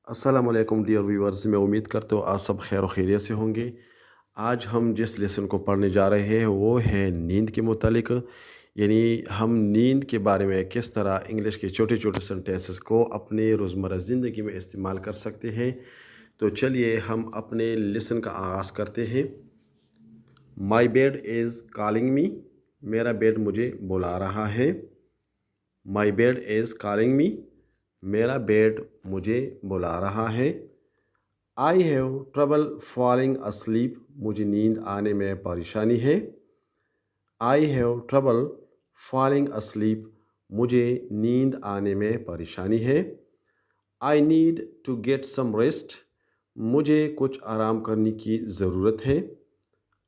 अस्सलाम वालेकुम dear viewers. मैं उम्मीद करता हूँ आप सब खैर खैरियत से होंगे। आज हम जिस लेसन को पढ़ने जा रहे हैं वो है नींद के मुतालिक, यानी हम नींद के बारे में किस तरह इंग्लिश के छोटे छोटे सेंटेंसेस को अपने रोज़मर्रा ज़िंदगी में इस्तेमाल कर सकते हैं। तो चलिए हम अपने लेसन का आगाज़ करते हैं। My bed is calling me, मेरा बेड मुझे बुला रहा है। My bed is calling me, मेरा बेड मुझे बुला रहा है। I have trouble falling asleep, मुझे नींद आने में परेशानी है। I have trouble falling asleep, मुझे नींद आने में परेशानी है। I need to get some rest, मुझे कुछ आराम करने की ज़रूरत है।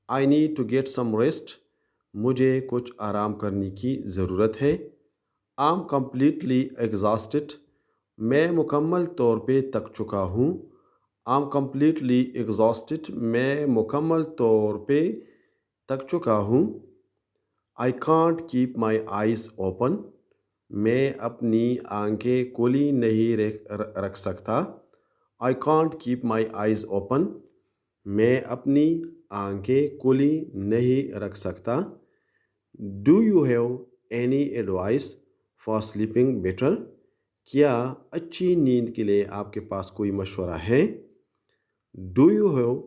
I need to get some rest, मुझे कुछ आराम करने की ज़रूरत है। आई एम कम्प्लीटली एग्जॉस्टेड, मैं मुकम्मल तौर पे थक चुका हूँ। आई एम कम्प्लीटली एग्जॉस्टेड, मैं मुकम्मल तौर पे थक चुका हूँ। I can't keep my eyes open, मैं अपनी आंखें खुली नहीं रख सकता। I can't keep my eyes open, मैं अपनी आंखें खुली नहीं रख सकता। Do you have any advice for sleeping better, क्या अच्छी नींद के लिए आपके पास कोई मशवरा है। Do you have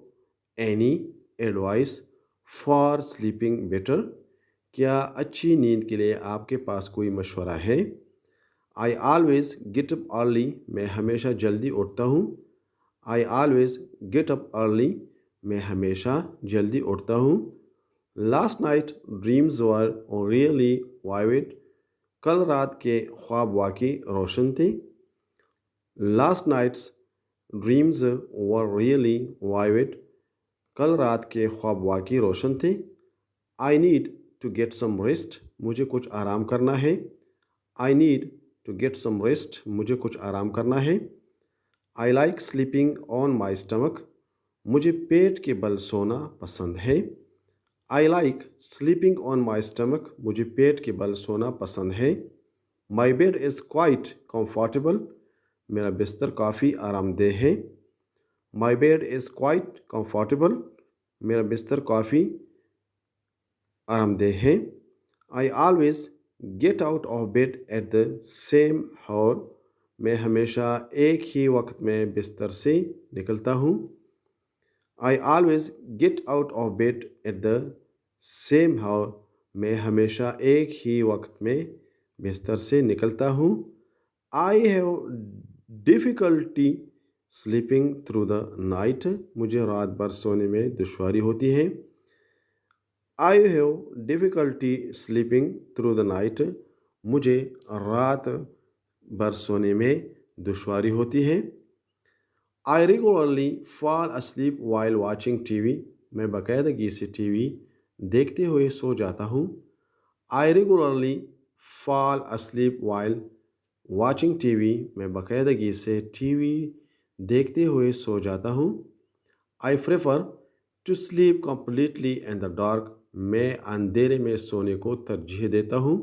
any advice for sleeping better, क्या अच्छी नींद के लिए आपके पास कोई मशवरा है। I always get up early, मैं हमेशा जल्दी उठता हूँ। I always get up early, मैं हमेशा जल्दी उठता हूँ। Last night dreams were really vivid, कल रात के ख्वाब वाकई रोशन थे। Last night's dreams were really vivid, कल रात के ख्वाब वाकई रोशन थे। I need to get some rest, मुझे कुछ आराम करना है। I need to get some rest, मुझे कुछ आराम करना है। I like sleeping on my stomach, मुझे पेट के बल सोना पसंद है। I like sleeping on my stomach, मुझे पेट के बल सोना पसंद है। My bed is quite comfortable, मेरा बिस्तर काफ़ी आरामदेह है। My bed is quite comfortable, मेरा बिस्तर काफ़ी आरामदेह है। I always get out of bed at the same hour, मैं हमेशा एक ही वक्त में बिस्तर से निकलता हूँ। I always get out of bed at the same hour, मैं हमेशा एक ही वक्त में बिस्तर से निकलता हूँ। I have difficulty sleeping through the night, मुझे रात भर सोने में दुश्वारी होती है। I have difficulty sleeping through the night, मुझे रात भर सोने में दुश्वारी होती है। I regularly fall asleep while watching TV, मैं बाकायदगी से टीवी देखते हुए सो जाता हूँ। I regularly fall asleep while watching TV, मैं बाकायदगी से टीवी देखते हुए सो जाता हूँ। I prefer to sleep completely in the dark, मैं अंधेरे में सोने को तरजीह देता हूँ।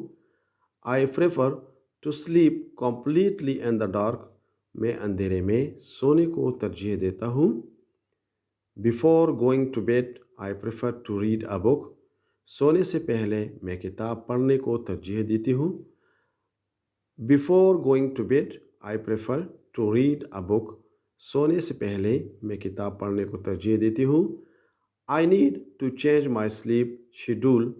I prefer to sleep completely in the dark, मैं अंधेरे में सोने को तरजीह देता हूँ। Before going to bed I prefer to read a book, सोने से पहले मैं किताब पढ़ने को तरजीह देती हूँ। Before going to bed I prefer to read a book, सोने से पहले मैं किताब पढ़ने को तरजीह देती हूँ। I need to change my sleep schedule,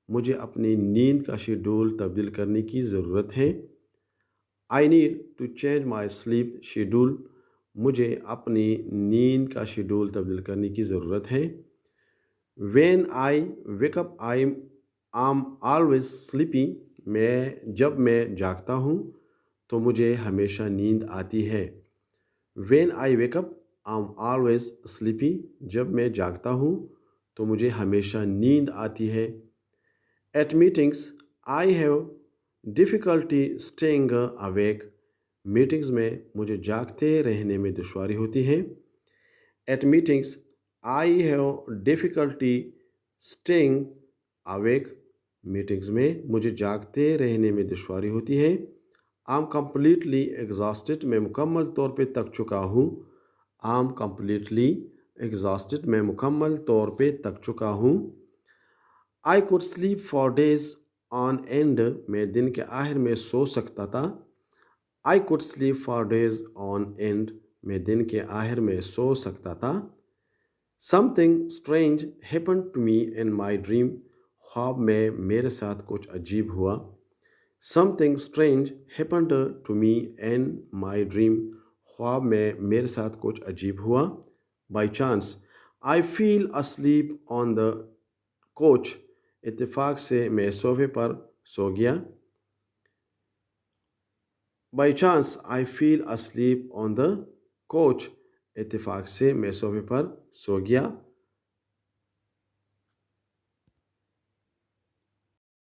मुझे अपनी नींद का शेड्यूल तब्दील करने की ज़रूरत है। I need to change my sleep schedule, मुझे अपनी नींद का शेड्यूल तब्दील करने की ज़रूरत है। When I wake up I am always sleepy, जब मैं जागता हूँ तो मुझे हमेशा नींद आती है। When I wake up I am always sleepy, जब मैं जागता हूँ तो मुझे हमेशा नींद आती है। At meetings I have difficulty staying awake, meetings में मुझे जागते रहने में दुश्वारी होती है। At meetings I have difficulty staying awake, meetings में मुझे जागते रहने में दुश्वारी होती है। I'm completely exhausted. میں مکمل طور پہ تک چکا ہوں. I'm completely exhausted. میں مکمل طور پہ تک چکا ہوں. I could sleep for days on end. میں دن کے آخر میں سو سکتا تھا. I could sleep for days on end. میں دن کے آخر میں سو سکتا تھا. Something strange happened to me in my dream. خواب میں میرے ساتھ کچھ عجیب ہوا. Something strange happened to me in my dream. خواب میں میرے ساتھ کچھ عجیب ہوا. By chance, I fell asleep on the couch. اتفاق سے میں صوفے پر سو گیا. By chance, I fell asleep on the couch. اتفاق سے میں صوفے پر سو گیا.